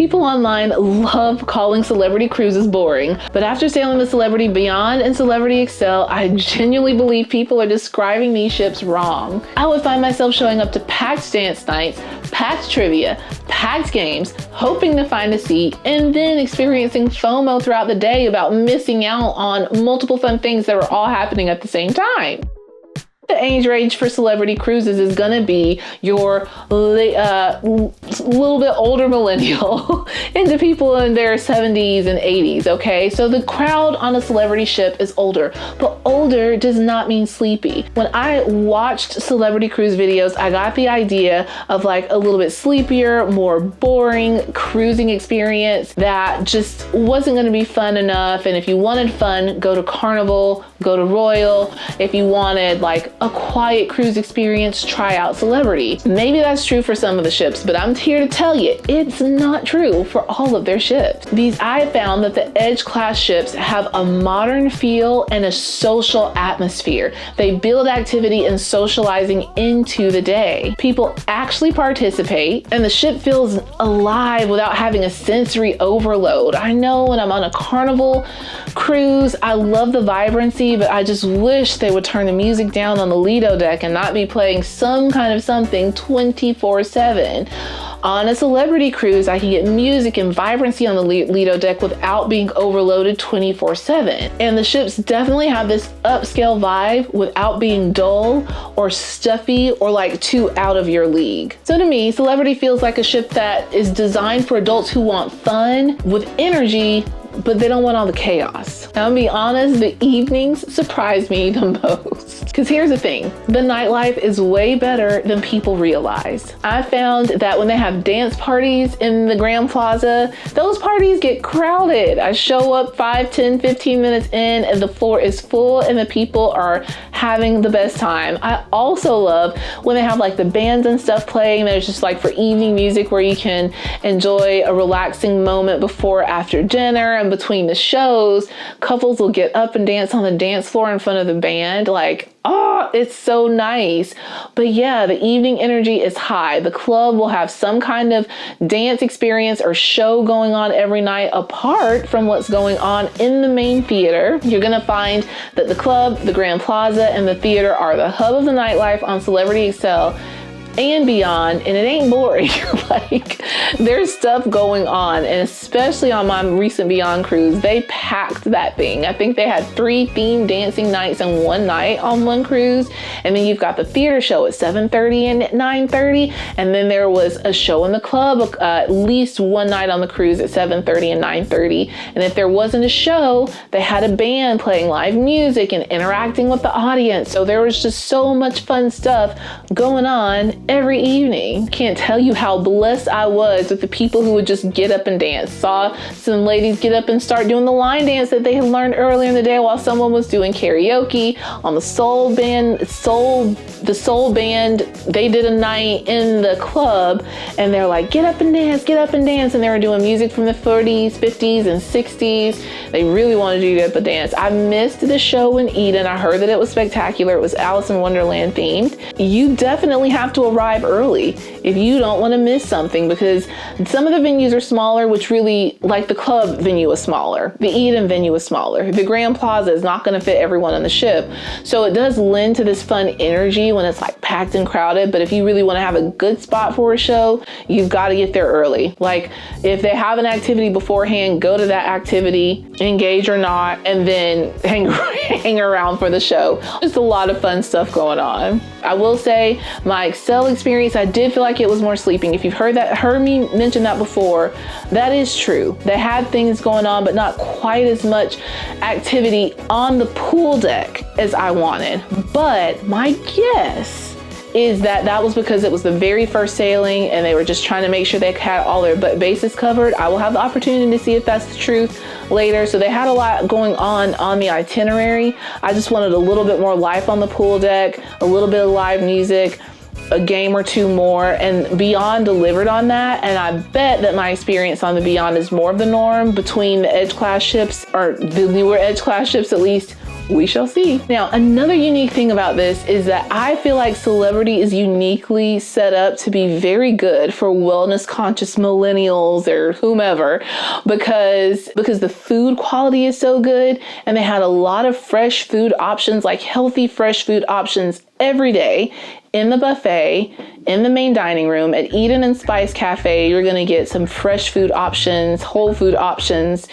People online love calling Celebrity Cruises boring, but after sailing the Celebrity Beyond and Celebrity Xcel, I genuinely believe people are describing these ships wrong. I would find myself showing up to packed dance nights, packed trivia, packed games, hoping to find a seat, and then experiencing FOMO throughout the day about missing out on multiple fun things that were all happening at the same time. The age range for Celebrity Cruises is gonna be your little bit older millennial into people in their 70s and 80s, okay? So the crowd on a celebrity ship is older, but older does not mean sleepy. When I watched Celebrity Cruise videos, I got the idea of like a little bit sleepier, more boring cruising experience that just wasn't gonna be fun enough. And if you wanted fun, go to Carnival, go to Royal. If you wanted like a quiet cruise experience, try out Celebrity. Maybe that's true for some of the ships, but I'm here to tell you, it's not true for all of their ships. I found that the Edge class ships have a modern feel and a social atmosphere. They build activity and socializing into the day. People actually participate and the ship feels alive without having a sensory overload. I know when I'm on a Carnival cruise, I love the vibrancy, but I just wish they would turn the music down on the Lido deck and not be playing some kind of something 24/7. On a Celebrity Cruise, I can get music and vibrancy on the Lido deck without being overloaded 24/7. And the ships definitely have this upscale vibe without being dull or stuffy or like too out of your league. So to me, Celebrity feels like a ship that is designed for adults who want fun with energy, but they don't want all the chaos. Now, I'll be honest, the evenings surprise me the most. Because here's the thing, the nightlife is way better than people realize. I found that when they have dance parties in the Grand Plaza, those parties get crowded. I show up 5, 10, 15 minutes in and the floor is full and the people are having the best time. I also love when they have like the bands and stuff playing. There's just like for evening music where you can enjoy a relaxing moment before or after dinner. And between the shows, couples will get up and dance on the dance floor in front of the band. Like, oh, it's so nice. But yeah, the evening energy is high. The club will have some kind of dance experience or show going on every night apart from what's going on in the main theater. You're gonna find that the club, the Grand Plaza, and the theater are the hub of the nightlife on Celebrity Xcel and Beyond, and it ain't boring. Like, there's stuff going on, and especially on my recent Beyond cruise, they packed that thing. I think they had 3 themed dancing nights in one night on one cruise, and then you've got the theater show at 7:30 and 9:30, and then there was a show in the club at least one night on the cruise at 7:30 and 9:30, and if there wasn't a show, they had a band playing live music and interacting with the audience. So there was just so much fun stuff going on every evening. Can't tell you how blessed I was with the people who would just get up and dance. Saw some ladies get up and start doing the line dance that they had learned earlier in the day while someone was doing karaoke on the soul band. The soul band, they did a night in the club and they're like, get up and dance, get up and dance. And they were doing music from the 40s, 50s, and 60s. They really wanted you to get up and dance. I missed the show in Eden. I heard that it was spectacular. It was Alice in Wonderland themed. You definitely have to arrive early if you don't want to miss something, because some of the venues are smaller, which really, like the club venue is smaller. The Eden venue is smaller. The Grand Plaza is not going to fit everyone on the ship. So it does lend to this fun energy when it's like packed and crowded. But if you really want to have a good spot for a show, you've got to get there early. Like if they have an activity beforehand, go to that activity, engage or not, and then hang around for the show. Just a lot of fun stuff going on. I will say my Xcel experience, I did feel like it was more sleeping. If you've heard me mention that before, that is true. They had things going on, but not quite as much activity on the pool deck as I wanted. But my guess is that was because it was the very first sailing and they were just trying to make sure they had all their bases covered. I will have the opportunity to see if that's the truth later. So they had a lot going on the itinerary. I just wanted a little bit more life on the pool deck, a little bit of live music, a game or two more, and Beyond delivered on that. And I bet that my experience on the Beyond is more of the norm between the Edge class ships, or the newer Edge class ships at least, We shall see. Now, another unique thing about this is that I feel like Celebrity is uniquely set up to be very good for wellness conscious millennials or whomever, because the food quality is so good, and they had a lot of fresh food options, like healthy fresh food options every day in the buffet, in the main dining room. At Eden and Spice Cafe, you're gonna get some fresh food options, whole food options.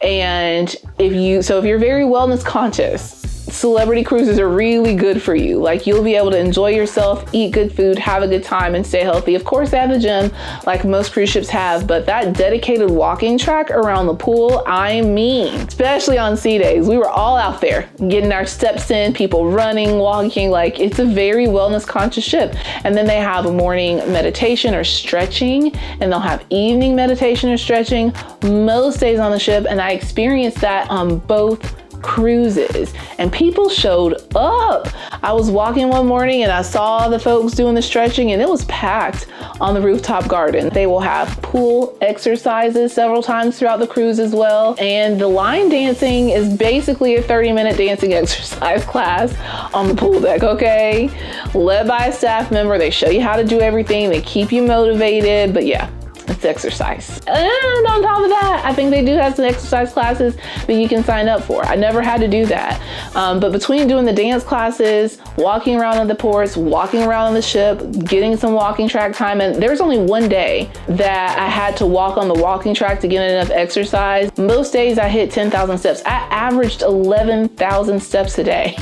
And if you're very wellness conscious, Celebrity cruises are really good for you. Like, you'll be able to enjoy yourself, eat good food, have a good time, and stay healthy. Of course, they have the gym like most cruise ships have, but that dedicated walking track around the pool, I mean, especially on sea days, we were all out there getting our steps in, people running, walking. Like, it's a very wellness conscious ship. And then they have a morning meditation or stretching, and they'll have evening meditation or stretching most days on the ship. And I experienced that on both cruises, and people showed up. I was walking one morning and I saw the folks doing the stretching, and it was packed on the rooftop garden. They will have pool exercises several times throughout the cruise as well. And the line dancing is basically a 30-minute dancing exercise class on the pool deck, okay? Led by a staff member. They show you how to do everything. They keep you motivated, but yeah, it's exercise. And on top of that, I think they do have some exercise classes that you can sign up for. I never had to do that. But between doing the dance classes, walking around on the ports, walking around on the ship, getting some walking track time, and there's only one day that I had to walk on the walking track to get enough exercise. Most days I hit 10,000 steps. I averaged 11,000 steps a day.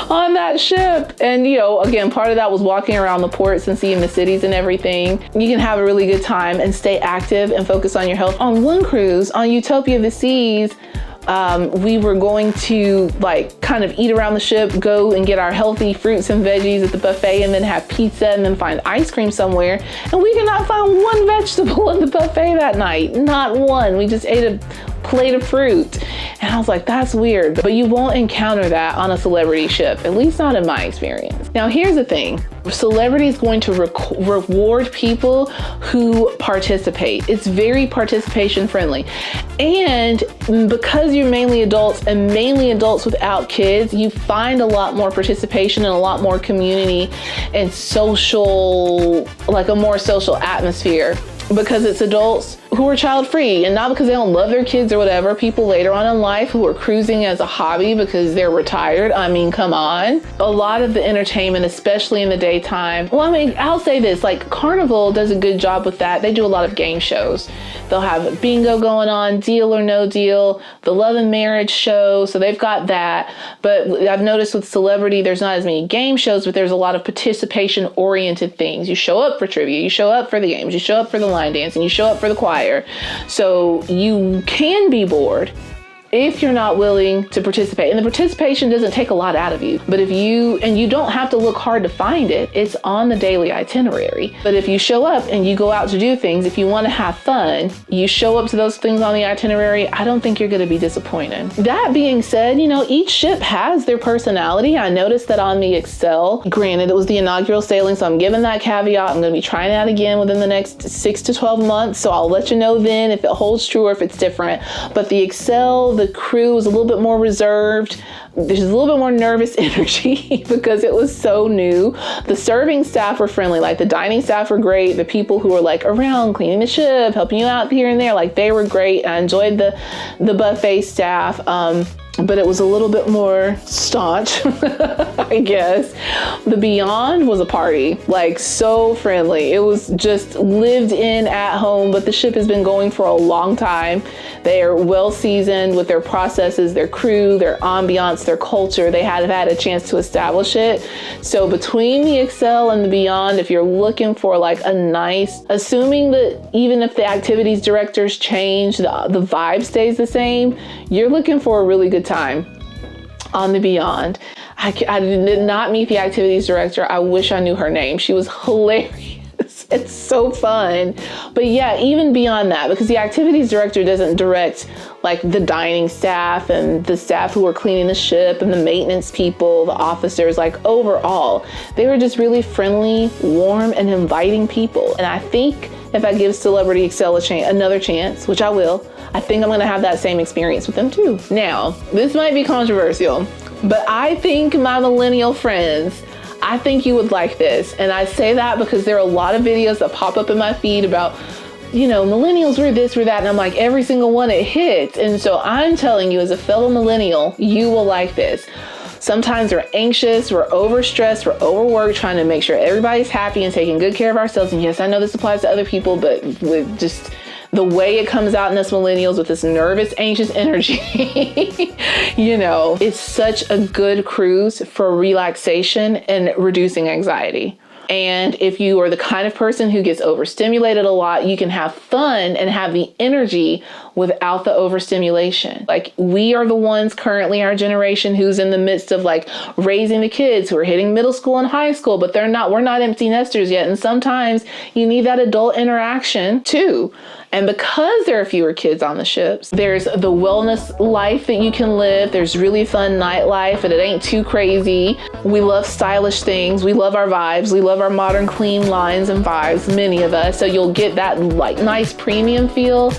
On that ship. And again, part of that was walking around the ports and seeing the cities and everything. You can have a really good time and stay active and focus on your health. On one cruise, on Utopia of the Seas, we were going to kind of eat around the ship, go and get our healthy fruits and veggies at the buffet, and then have pizza, and then find ice cream somewhere. And we could not find one vegetable in the buffet that night. Not one. We just ate a plate of fruit. And I was like, that's weird. But you won't encounter that on a Celebrity ship, at least not in my experience. Now, here's the thing. Celebrity is going to reward people who participate. It's very participation friendly. And because you're mainly adults, and mainly adults without kids, you find a lot more participation and a lot more community and social, like a more social atmosphere, because it's adults who are child free, and not because they don't love their kids or whatever. People later on in life who are cruising as a hobby because they're retired. I mean, come on. A lot of the entertainment, especially in the daytime. Well, I mean, I'll say this, like Carnival does a good job with that. They do a lot of game shows. They'll have bingo going on, Deal or No Deal, the Love and Marriage show. So they've got that. But I've noticed with Celebrity, there's not as many game shows, but there's a lot of participation oriented things. You show up for trivia, you show up for the games, you show up for the line dancing, you show up for the choir. So you can be bored if you're not willing to participate. And the participation doesn't take a lot out of you. But you don't have to look hard to find it. It's on the daily itinerary. But if you show up and you go out to do things, if you want to have fun, you show up to those things on the itinerary, I don't think you're going to be disappointed. That being said, each ship has their personality. I noticed that on the Xcel, granted it was the inaugural sailing, so I'm giving that caveat. I'm going to be trying that again within the next 6 to 12 months. So I'll let you know then if it holds true or if it's different. But the Xcel, the crew was a little bit more reserved. There's a little bit more nervous energy because it was so new. The serving staff were friendly, like the dining staff were great. The people who were like around cleaning the ship, helping you out here and there, like they were great. I enjoyed the buffet staff. But it was a little bit more staunch, I guess. The Beyond was a party, like so friendly. It was just lived in at home, but the ship has been going for a long time. They are well seasoned with their processes, their crew, their ambiance, their culture. They have had a chance to establish it. So between the Xcel and the Beyond, if you're looking for like a nice, assuming that even if the activities directors change, the vibe stays the same, you're looking for a really good time on the Beyond. I did not meet the activities director. I wish I knew her name. She was hilarious. It's so fun. But yeah, even beyond that, because the activities director doesn't direct like the dining staff and the staff who are cleaning the ship and the maintenance people, the officers, like overall, they were just really friendly, warm, and inviting people. And I think if I give Celebrity Xcel another chance, which I will, I think I'm gonna have that same experience with them too. Now, this might be controversial, but I think my millennial friends, I think you would like this. And I say that because there are a lot of videos that pop up in my feed about, you know, millennials were this or that. And I'm like, every single one it hits. And so I'm telling you, as a fellow millennial, you will like this. Sometimes we're anxious, we're overstressed, we're overworked, trying to make sure everybody's happy and taking good care of ourselves. And yes, I know this applies to other people, but with just the way it comes out in us millennials with this nervous, anxious energy, you know, it's such a good cruise for relaxation and reducing anxiety. And if you are the kind of person who gets overstimulated a lot, you can have fun and have the energy without the overstimulation. Like, we are the ones currently, our generation, who's in the midst of like raising the kids who are hitting middle school and high school, but we're not empty nesters yet. And sometimes you need that adult interaction too. And because there are fewer kids on the ships, there's the wellness life that you can live. There's really fun nightlife and it ain't too crazy. We love stylish things. We love our vibes. We love our modern clean lines and vibes, many of us. So you'll get that like nice premium feel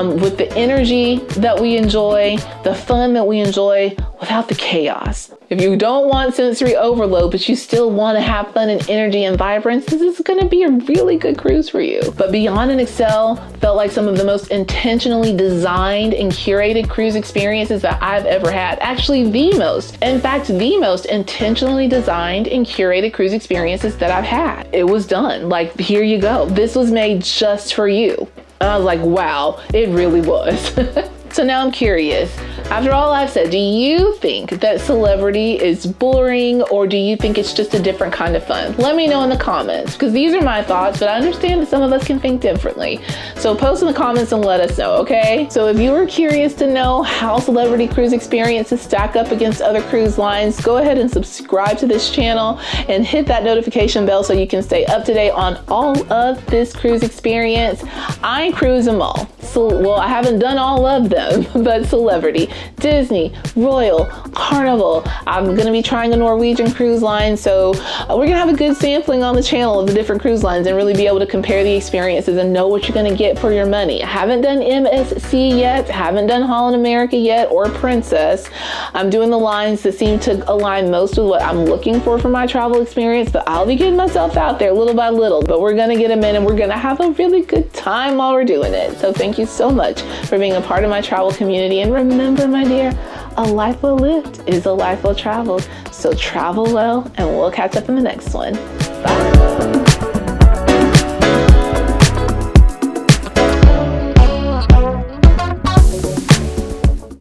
with the energy that we enjoy, the fun that we enjoy without the chaos. If you don't want sensory overload, but you still want to have fun and energy and vibrance, this is going to be a really good cruise for you. But Beyond and Xcel felt like some of the most intentionally designed and curated cruise experiences that I've ever had. Actually, the most intentionally designed and curated cruise experiences that I've had. It was done. Like, here you go. This was made just for you. And I was like, wow, it really was. So now I'm curious, after all I've said, do you think that Celebrity is boring, or do you think it's just a different kind of fun? Let me know in the comments, because these are my thoughts, but I understand that some of us can think differently. So post in the comments and let us know, okay? So if you were curious to know how Celebrity cruise experiences stack up against other cruise lines, go ahead and subscribe to this channel and hit that notification bell so you can stay up to date on all of this cruise experience. I cruise them all. So, well, I haven't done all of them, but Celebrity, Disney, Royal, Carnival. I'm gonna be trying a Norwegian cruise line, so we're gonna have a good sampling on the channel of the different cruise lines and really be able to compare the experiences and know what you're gonna get for your money. I haven't done MSC yet, haven't done Holland America yet, or Princess. I'm doing the lines that seem to align most with what I'm looking for my travel experience, but I'll be getting myself out there little by little, but we're gonna get them in and we're gonna have a really good time while we're doing it. So thank you so much for being a part of my travel community. And remember, my dear, a life well lived is a life well traveled. So travel well, and we'll catch up in the next one. Bye.